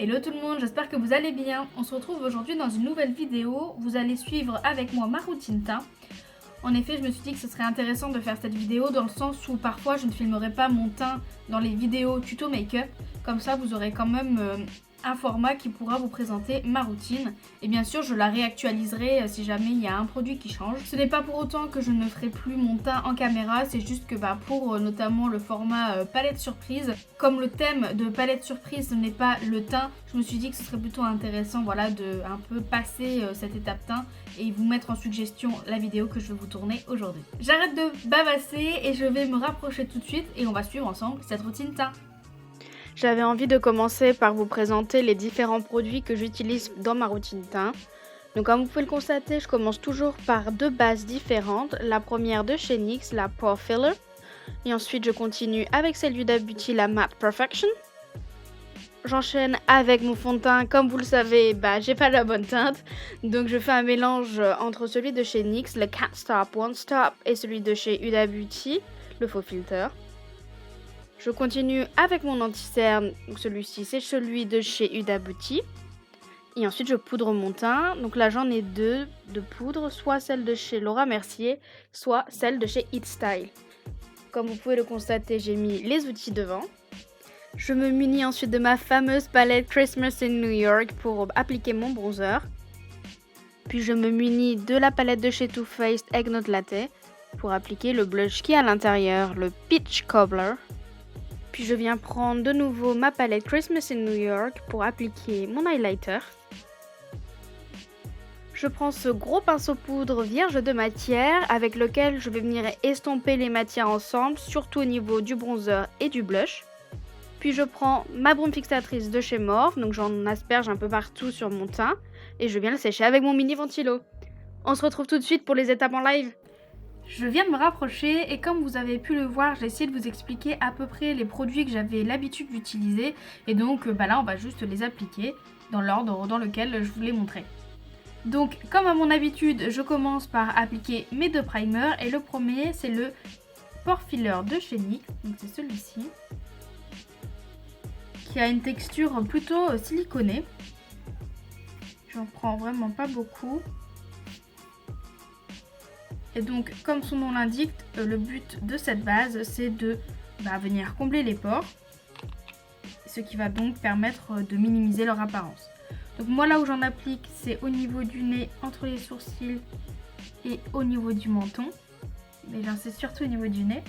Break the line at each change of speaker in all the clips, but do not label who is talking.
Hello tout le monde, j'espère que vous allez bien. On se retrouve aujourd'hui dans une nouvelle vidéo. Vous allez suivre avec moi ma routine teint. En effet, je me suis dit que ce serait intéressant de faire cette vidéo dans le sens où parfois je ne filmerai pas mon teint dans les vidéos tuto make-up. Comme ça, vous aurez quand même un format qui pourra vous présenter ma routine. Et bien sûr, je la réactualiserai si jamais il y a un produit qui change. Ce n'est pas pour autant que je ne ferai plus mon teint en caméra, c'est juste que pour notamment le format palette surprise, comme le thème de palette surprise n'est pas le teint, je me suis dit que ce serait plutôt intéressant voilà, de un peu passer cette étape teint et vous mettre en suggestion la vidéo que je vais vous tourner aujourd'hui. J'arrête de bavasser et je vais me rapprocher tout de suite et on va suivre ensemble cette routine teint. J'avais envie de commencer par vous présenter les différents produits que j'utilise dans ma routine teint. Donc comme vous pouvez le constater, je commence toujours par deux bases différentes. La première de chez NYX, la Pore Filler. Et ensuite je continue avec celle d'Huda Beauty, la Matte Perfection. J'enchaîne avec mon fond de teint. Comme vous le savez, j'ai pas la bonne teinte. Donc je fais un mélange entre celui de chez NYX, le Can't Stop, Won't Stop, et celui de chez Huda Beauty, le Faux Filter. Je continue avec mon anti-cerne, donc celui-ci c'est celui de chez Huda Beauty. Et ensuite je poudre mon teint, donc là j'en ai deux de poudre, soit celle de chez Laura Mercier, soit celle de chez It Style. Comme vous pouvez le constater, j'ai mis les outils devant. Je me munis ensuite de ma fameuse palette Christmas in New York pour appliquer mon bronzer. Puis je me munis de la palette de chez Too Faced Egg Note Latte pour appliquer le blush qui est à l'intérieur, le Peach Cobbler. Puis je viens prendre de nouveau ma palette Christmas in New York pour appliquer mon highlighter. Je prends ce gros pinceau poudre vierge de matière avec lequel je vais venir estomper les matières ensemble, surtout au niveau du bronzer et du blush. Puis je prends ma brume fixatrice de chez Morphe, donc j'en asperge un peu partout sur mon teint et je viens le sécher avec mon mini ventilo. On se retrouve tout de suite pour les étapes en live. Je viens de me rapprocher et comme vous avez pu le voir, j'ai essayé de vous expliquer à peu près les produits que j'avais l'habitude d'utiliser. Et donc là, on va juste les appliquer dans l'ordre dans lequel je vous les montrais. Donc, comme à mon habitude, je commence par appliquer mes deux primers. Et le premier, c'est le Pore Filler de chez NYX. Donc c'est celui-ci. Qui a une texture plutôt siliconée. J'en prends vraiment pas beaucoup. Et donc, comme son nom l'indique, le but de cette base, c'est de venir combler les pores, ce qui va donc permettre de minimiser leur apparence. Donc moi, là où j'en applique, c'est au niveau du nez, entre les sourcils et au niveau du menton. Mais j'insiste surtout au niveau du nez.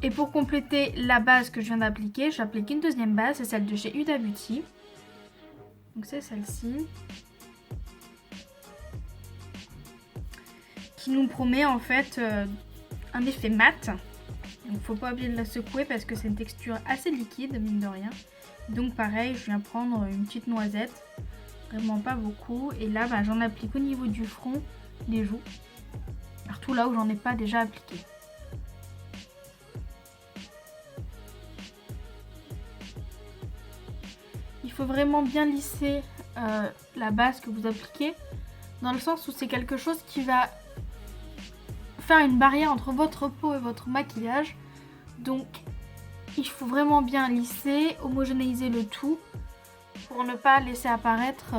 Et pour compléter la base que je viens d'appliquer, j'applique une deuxième base, c'est celle de chez Huda Beauty. Donc c'est celle-ci. Qui nous promet en fait un effet mat. Donc faut pas oublier de la secouer parce que c'est une texture assez liquide, mine de rien. Donc pareil, je viens prendre une petite noisette. Vraiment pas beaucoup. Et là, j'en applique au niveau du front, des joues. Partout là où j'en ai pas déjà appliqué. Il faut vraiment bien lisser la base que vous appliquez, dans le sens où c'est quelque chose qui va faire une barrière entre votre peau et votre maquillage. Donc il faut vraiment bien lisser, homogénéiser le tout pour ne pas laisser apparaître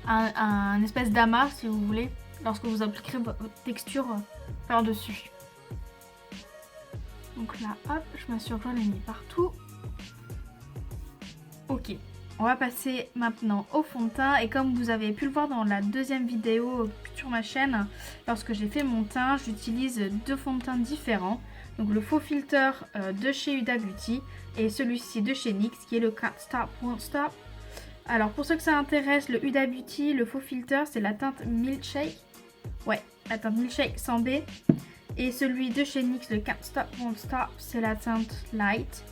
un espèce d'amas, si vous voulez, lorsque vous appliquerez votre texture par-dessus. Donc là, hop, je m'assure que j'en ai mis partout. Ok, on va passer maintenant au fond de teint et comme vous avez pu le voir dans la deuxième vidéo sur ma chaîne, lorsque j'ai fait mon teint, j'utilise deux fonds de teint différents. Donc le Faux Filter de chez Huda Beauty et celui-ci de chez NYX qui est le Can't Stop, Won't Stop. Alors pour ceux que ça intéresse, le Huda Beauty, le Faux Filter, c'est la teinte Milkshake. Ouais, la teinte Milkshake 100B. Et celui de chez NYX, le Can't Stop Won't Stop, c'est la teinte Light.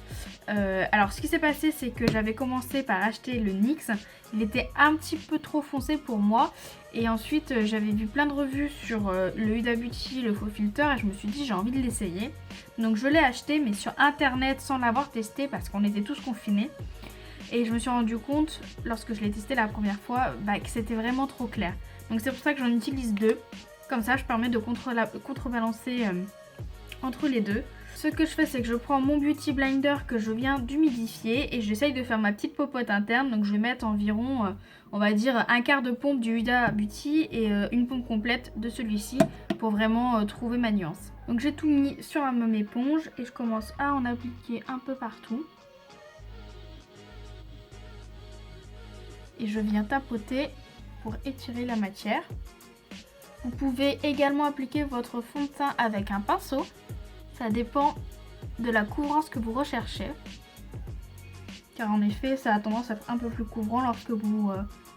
Alors ce qui s'est passé, c'est que j'avais commencé par acheter le NYX. Il était un petit peu trop foncé pour moi. Et ensuite j'avais vu plein de revues sur le Huda Beauty, le faux filter, et je me suis dit j'ai envie de l'essayer. Donc je l'ai acheté, mais sur internet sans l'avoir testé parce qu'on était tous confinés. Et je me suis rendu compte, lorsque je l'ai testé la première fois, que c'était vraiment trop clair. Donc c'est pour ça que j'en utilise deux. Comme ça, je permets de contrebalancer entre les deux. Ce que je fais, c'est que je prends mon Beauty Blender que je viens d'humidifier et j'essaye de faire ma petite popote interne. Donc je vais mettre environ, on va dire, un quart de pompe du Huda Beauty et une pompe complète de celui-ci pour vraiment trouver ma nuance. Donc j'ai tout mis sur ma même éponge et je commence à en appliquer un peu partout. Et je viens tapoter pour étirer la matière. Vous pouvez également appliquer votre fond de teint avec un pinceau. Ça dépend de la couvrance que vous recherchez. Car en effet, ça a tendance à être un peu plus couvrant lorsque vous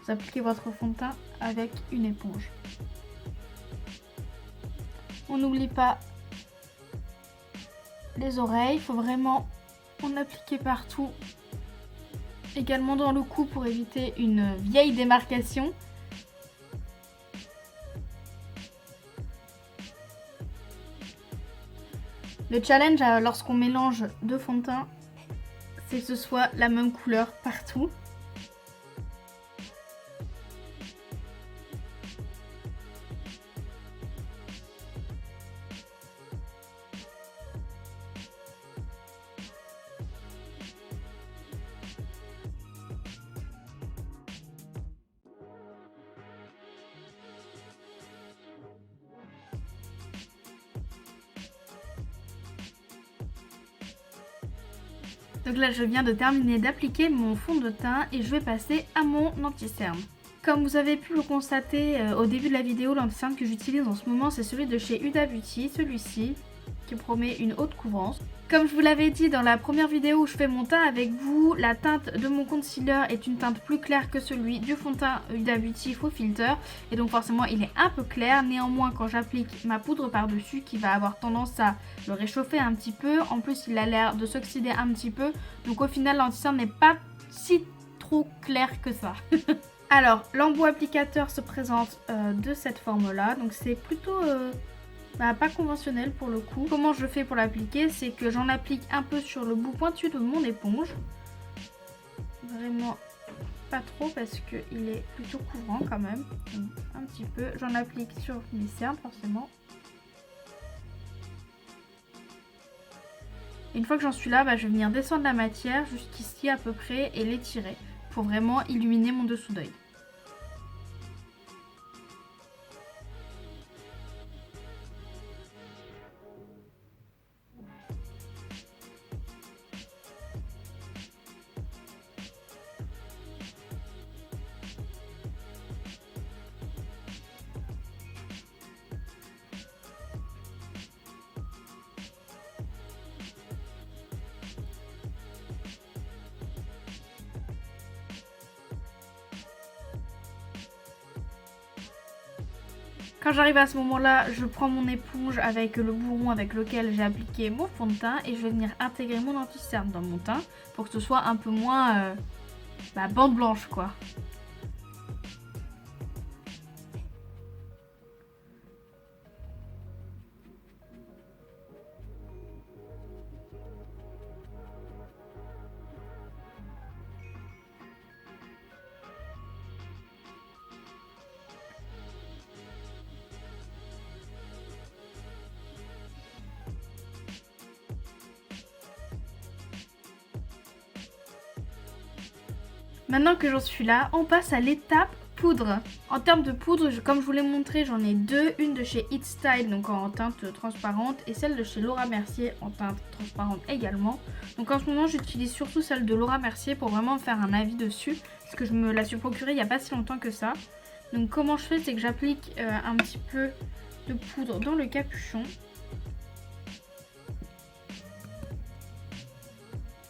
appliquez votre fond de teint avec une éponge. On n'oublie pas les oreilles. Il faut vraiment en appliquer partout. Également dans le cou pour éviter une vieille démarcation. Le challenge lorsqu'on mélange deux fonds de teint, c'est que ce soit la même couleur partout. Donc là, je viens de terminer d'appliquer mon fond de teint et je vais passer à mon anti-cerne. Comme vous avez pu le constater au début de la vidéo, l'anti-cerne que j'utilise en ce moment, c'est celui de chez Huda Beauty, celui-ci, qui promet une haute couvrance. Comme je vous l'avais dit dans la première vidéo où je fais mon teint avec vous, la teinte de mon concealer est une teinte plus claire que celui du fond de teint Huda Beauty Faux Filter. Et donc forcément il est un peu clair, néanmoins quand j'applique ma poudre par-dessus qui va avoir tendance à le réchauffer un petit peu. En plus il a l'air de s'oxyder un petit peu, donc au final l'anti-cerne n'est pas si trop clair que ça. Alors l'embout applicateur se présente de cette forme là, donc c'est plutôt... pas conventionnel pour le coup. Comment je fais pour l'appliquer, c'est que j'en applique un peu sur le bout pointu de mon éponge. Vraiment pas trop parce qu'il est plutôt couvrant quand même. Donc, un petit peu. J'en applique sur mes cernes forcément. Et une fois que j'en suis là, je vais venir descendre la matière jusqu'ici à peu près et l'étirer pour vraiment illuminer mon dessous d'œil. Quand j'arrive à ce moment-là, je prends mon éponge avec le bourron avec lequel j'ai appliqué mon fond de teint et je vais venir intégrer mon anti-cerne dans mon teint pour que ce soit un peu moins bande blanche quoi. Maintenant que j'en suis là, on passe à l'étape poudre. En termes de poudre, comme je vous l'ai montré, j'en ai deux. Une de chez It Style, donc en teinte transparente, et celle de chez Laura Mercier en teinte transparente également. Donc en ce moment, j'utilise surtout celle de Laura Mercier pour vraiment faire un avis dessus, parce que je me la suis procurée il n'y a pas si longtemps que ça. Donc comment je fais, c'est que j'applique un petit peu de poudre dans le capuchon.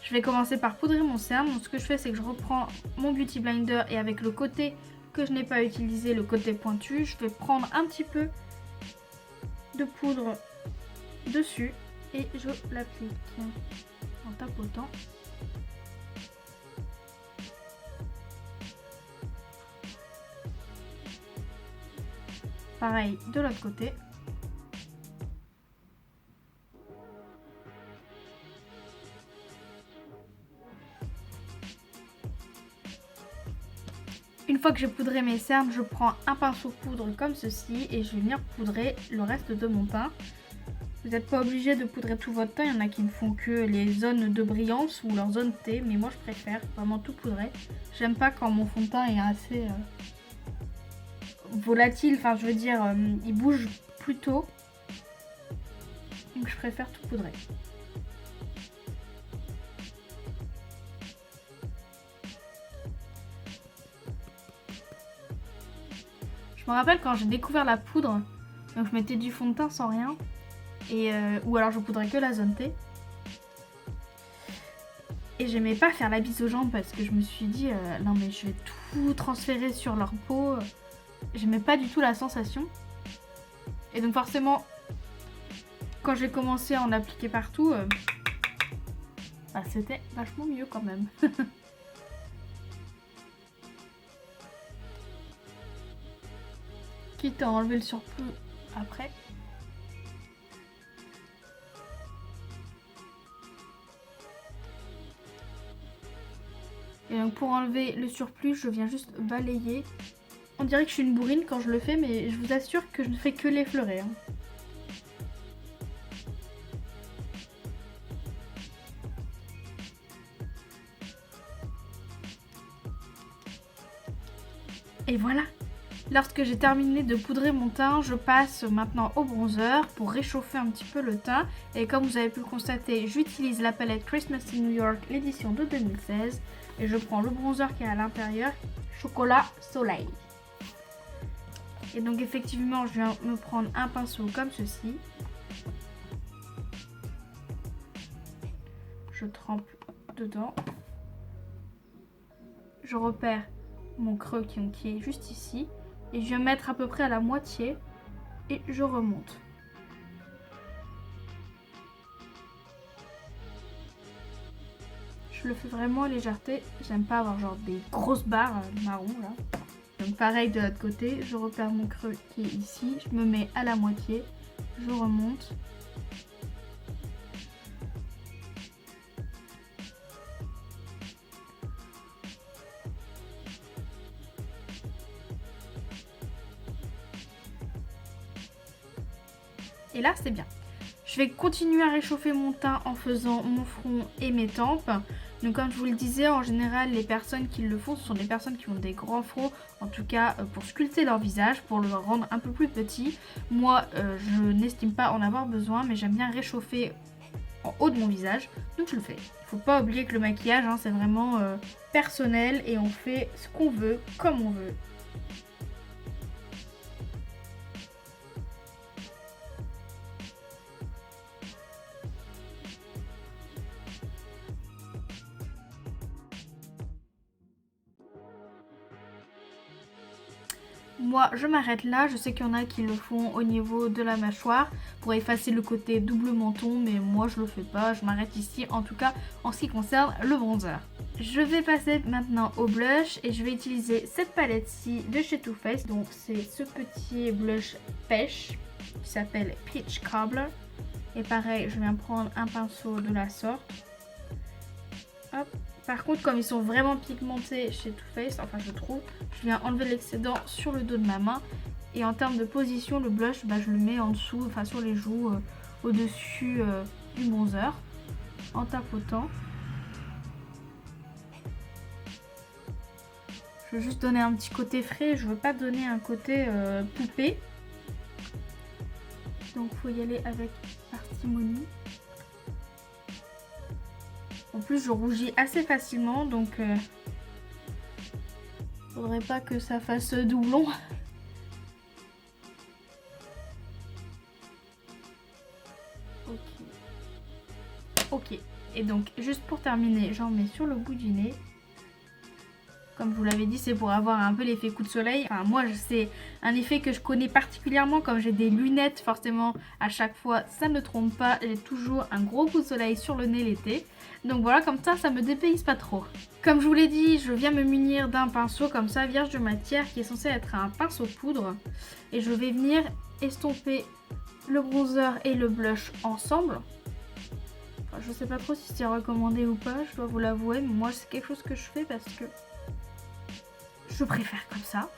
Je vais commencer par poudrer mon cerne. Donc ce que je fais, c'est que je reprends mon Beauty Blender et avec le côté que je n'ai pas utilisé, le côté pointu, je vais prendre un petit peu de poudre dessus et je l'applique en tapotant. Pareil de l'autre côté. Une fois que j'ai poudré mes cernes, je prends un pinceau poudre comme ceci et je vais venir poudrer le reste de mon teint. Vous n'êtes pas obligé de poudrer tout votre teint, il y en a qui ne font que les zones de brillance ou leur zone T, mais moi je préfère vraiment tout poudrer. J'aime pas quand mon fond de teint est assez volatile, enfin je veux dire, il bouge plus tôt, donc je préfère tout poudrer. Je me rappelle quand j'ai découvert la poudre, donc je mettais du fond de teint sans rien, et ou alors je poudrais que la zone T. Et j'aimais pas faire la bise aux jambes parce que je me suis dit non mais je vais tout transférer sur leur peau. J'aimais pas du tout la sensation. Et donc forcément, quand j'ai commencé à en appliquer partout, bah, c'était vachement mieux quand même. Quitte à enlever le surplus après. Et donc pour enlever le surplus, je viens juste balayer. On dirait que je suis une bourrine quand je le fais, mais je vous assure que je ne fais que l'effleurer. Hein. Et voilà! Lorsque j'ai terminé de poudrer mon teint, je passe maintenant au bronzer pour réchauffer un petit peu le teint. Et comme vous avez pu le constater, j'utilise la palette Christmas in New York, l'édition de 2016. Et je prends le bronzer qui est à l'intérieur, Chocolat Soleil. Et donc effectivement, je viens me prendre un pinceau comme ceci. Je trempe dedans. Je repère mon creux qui est juste ici. Et je viens mettre à peu près à la moitié. Et je remonte. Je le fais vraiment à légèreté. J'aime pas avoir genre des grosses barres marron là. Donc pareil de l'autre côté. Je repère mon creux qui est ici. Je me mets à la moitié. Je remonte. Et là, c'est bien. Je vais continuer à réchauffer mon teint en faisant mon front et mes tempes. Donc comme je vous le disais, en général, les personnes qui le font, ce sont des personnes qui ont des grands fronts, en tout cas pour sculpter leur visage, pour le rendre un peu plus petit. Moi, je n'estime pas en avoir besoin, mais j'aime bien réchauffer en haut de mon visage, donc je le fais. Il ne faut pas oublier que le maquillage, hein, c'est vraiment personnel et on fait ce qu'on veut, comme on veut. Moi, je m'arrête là. Je sais qu'il y en a qui le font au niveau de la mâchoire pour effacer le côté double menton, mais moi, je le fais pas. Je m'arrête ici, en tout cas, en ce qui concerne le bronzer. Je vais passer maintenant au blush et je vais utiliser cette palette-ci de chez Too Faced. Donc, c'est ce petit blush pêche qui s'appelle Peach Cobbler. Et pareil, je viens prendre un pinceau de la sorte. Hop. Par contre, comme ils sont vraiment pigmentés chez Too Faced, enfin je trouve, je viens enlever l'excédent sur le dos de ma main. Et en termes de position, le blush, bah, je le mets en dessous, enfin sur les joues, au-dessus du bronzer, en tapotant. Je veux juste donner un petit côté frais, je veux pas donner un côté poupée. Donc il faut y aller avec parcimonie. En plus, je rougis assez facilement, donc faudrait pas que ça fasse doublon. Ok. Et donc, juste pour terminer, j'en mets sur le bout du nez. Comme je vous l'avais dit, c'est pour avoir un peu l'effet coup de soleil. Enfin, moi, c'est un effet que je connais particulièrement. Comme j'ai des lunettes, forcément, à chaque fois, ça ne trompe pas. J'ai toujours un gros coup de soleil sur le nez l'été. Donc voilà, comme ça me dépayse pas trop. Comme je vous l'ai dit, je viens me munir d'un pinceau comme ça, vierge de matière, qui est censé être un pinceau poudre. Et je vais venir estomper le bronzer et le blush ensemble. Enfin, je sais pas trop si c'est recommandé ou pas, je dois vous l'avouer. Mais moi, c'est quelque chose que je fais parce que je préfère comme ça.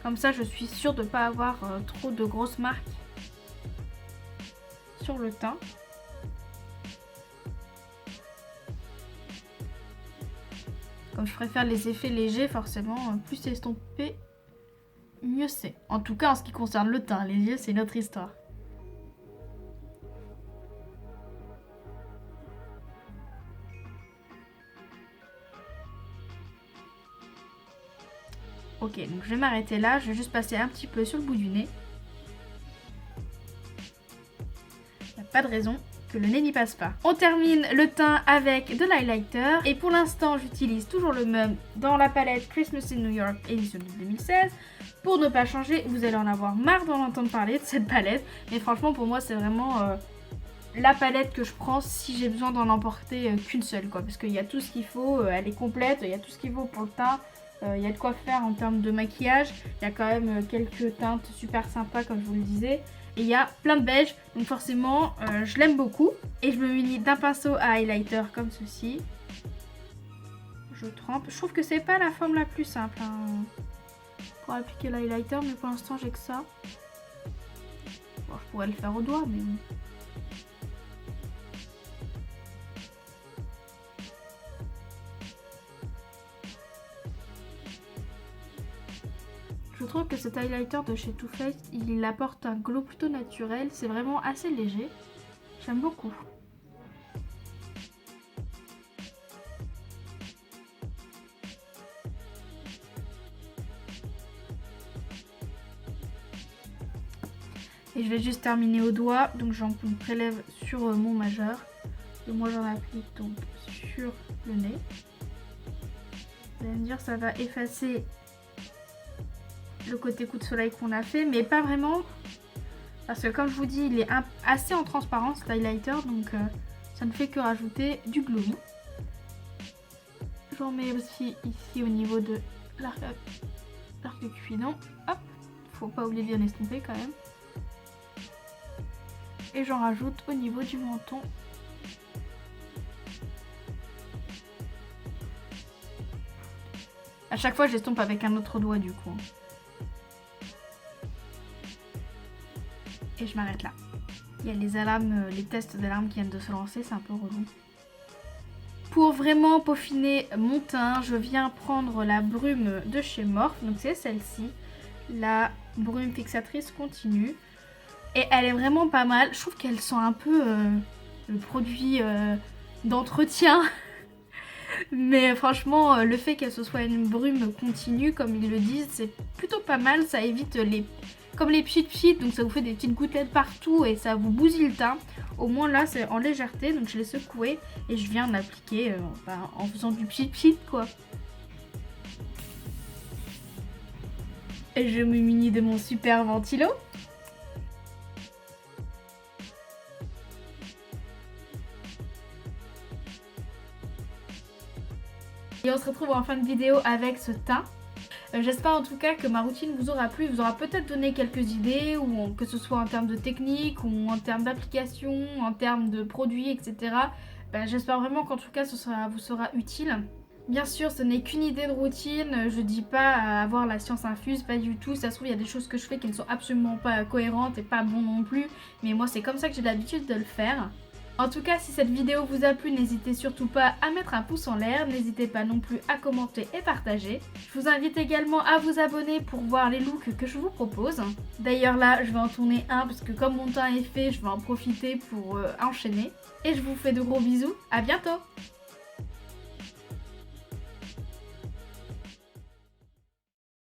Comme ça, je suis sûre de ne pas avoir trop de grosses marques sur le teint. Comme je préfère les effets légers, forcément, plus c'est estompé, mieux c'est. En tout cas, en ce qui concerne le teint, les yeux, c'est notre histoire. Ok, donc je vais m'arrêter là, je vais juste passer un petit peu sur le bout du nez. Il n'y a pas de raison que le nez n'y passe pas. On termine le teint avec de l'highlighter. Et pour l'instant, j'utilise toujours le même dans la palette Christmas in New York édition de 2016. Pour ne pas changer, vous allez en avoir marre d'en entendre parler de cette palette. Mais franchement, pour moi, c'est vraiment la palette que je prends si j'ai besoin d'en emporter qu'une seule, quoi. Parce qu'il y a tout ce qu'il faut, elle est complète, il y a tout ce qu'il faut pour le teint. Il y a de quoi faire en termes de maquillage. Il y a quand même quelques teintes super sympas comme je vous le disais. Et il y a plein de beige. Donc forcément je l'aime beaucoup. Et je me munis d'un pinceau à highlighter comme ceci. Je trempe. Je trouve que c'est pas la forme la plus simple hein, pour appliquer l'highlighter. Mais pour l'instant j'ai que ça. Bon, je pourrais le faire au doigt mais... Je trouve que cet highlighter de chez Too Faced, il apporte un glow plutôt naturel. C'est vraiment assez léger. J'aime beaucoup. Et je vais juste terminer au doigt. Donc j'en prélève sur mon majeur. Et moi j'en applique donc sur le nez. Vous allez me dire ça va effacer le côté coup de soleil qu'on a fait, mais pas vraiment parce que comme je vous dis il est assez en transparence cet highlighter, donc ça ne fait que rajouter du glow. J'en mets aussi ici au niveau de l'arc de Cupidon, hop, faut pas oublier de bien estomper quand même, et j'en rajoute au niveau du menton. À chaque fois j'estompe avec un autre doigt du coup. Et je m'arrête là. Il y a les alarmes, les tests d'alarme qui viennent de se lancer, c'est un peu relou. Pour vraiment peaufiner mon teint, je viens prendre la brume de chez Morphe. Donc c'est celle-ci, la brume fixatrice continue. Et elle est vraiment pas mal. Je trouve qu'elle sent un peu le produit d'entretien. Mais franchement, le fait qu'elle se soit une brume continue, comme ils le disent, c'est plutôt pas mal. Ça évite comme les pchit, donc ça vous fait des petites gouttelettes partout et ça vous bousille le teint. Au moins là c'est en légèreté, donc je l'ai secoué et je viens l'appliquer en faisant du pchit quoi. Et je me munis de mon super ventilo. Et on se retrouve en fin de vidéo avec ce teint. J'espère en tout cas que ma routine vous aura plu, vous aura peut-être donné quelques idées, ou que ce soit en termes de technique, ou en termes d'application, en termes de produits, etc. J'espère vraiment qu'en tout cas vous sera utile. Bien sûr, ce n'est qu'une idée de routine, je dis pas avoir la science infuse, pas du tout. Ça se trouve, il y a des choses que je fais qui ne sont absolument pas cohérentes et pas bon non plus. Mais moi, c'est comme ça que j'ai l'habitude de le faire. En tout cas, si cette vidéo vous a plu, n'hésitez surtout pas à mettre un pouce en l'air, n'hésitez pas non plus à commenter et partager. Je vous invite également à vous abonner pour voir les looks que je vous propose. D'ailleurs là, je vais en tourner un parce que comme mon teint est fait, je vais en profiter pour enchaîner. Et je vous fais de gros bisous, à bientôt!